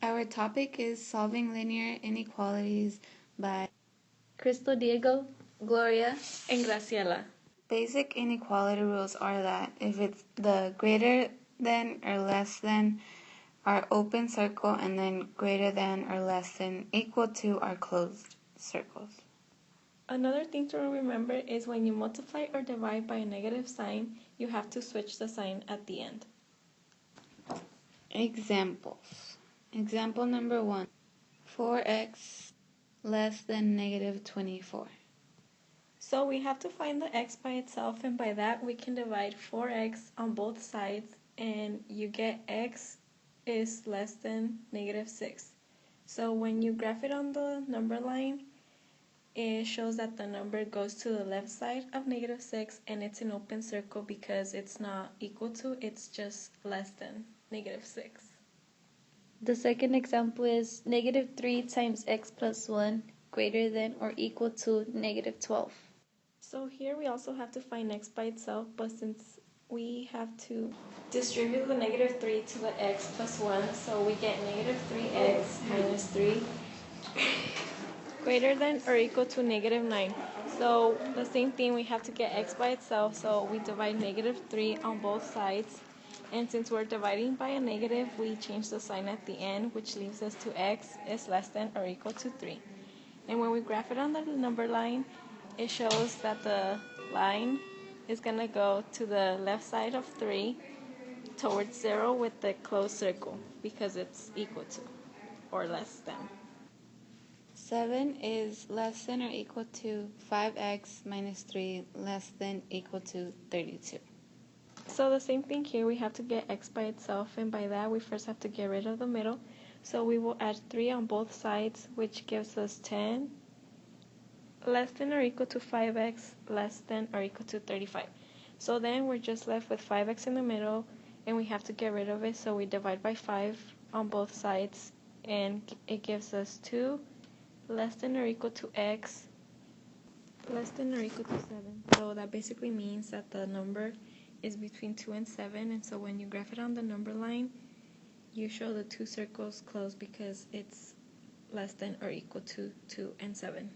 Our topic is solving linear inequalities by Crystal, Diego, Gloria, and Graciela. Basic inequality rules are that if it's the greater than or less than our open circle and then greater than or less than equal to our closed circles. Another thing to remember is when you multiply or divide by a negative sign, you have to switch the sign at the end. Examples. Example number 1. 4x less than negative 24. So we have to find the x by itself, and by that we can divide 4x on both sides, and you get x is less than negative 6. So when you graph it on the number line, it shows that the number goes to the left side of negative 6, and it's an open circle because it's not equal to, it's just less than negative 6. The second example is negative 3 times x plus 1 greater than or equal to negative 12. So here we also have to find x by itself, but since we have to distribute the negative 3 to the x plus 1, so we get negative 3x minus 3 greater than or equal to negative 9. So the same thing, we have to get x by itself, so we divide negative 3 on both sides. And since we're dividing by a negative, we change the sign at the end, which leaves us to x is less than or equal to 3. And when we graph it on the number line, it shows that the line is going to go to the left side of 3 towards 0 with the closed circle because it's equal to or less than. 7 is less than or equal to 5x minus 3 less than equal to 32. So the same thing here, we have to get x by itself, and by that we first have to get rid of the middle. So we will add 3 on both sides, which gives us 10 less than or equal to 5x less than or equal to 35. So then we're just left with 5x in the middle, and we have to get rid of it, so we divide by 5 on both sides, and it gives us 2 less than or equal to x less than or equal to 7. So that basically means that the number is between 2 and 7, and so when you graph it on the number line, you show the two circles closed because it's less than or equal to 2 and 7.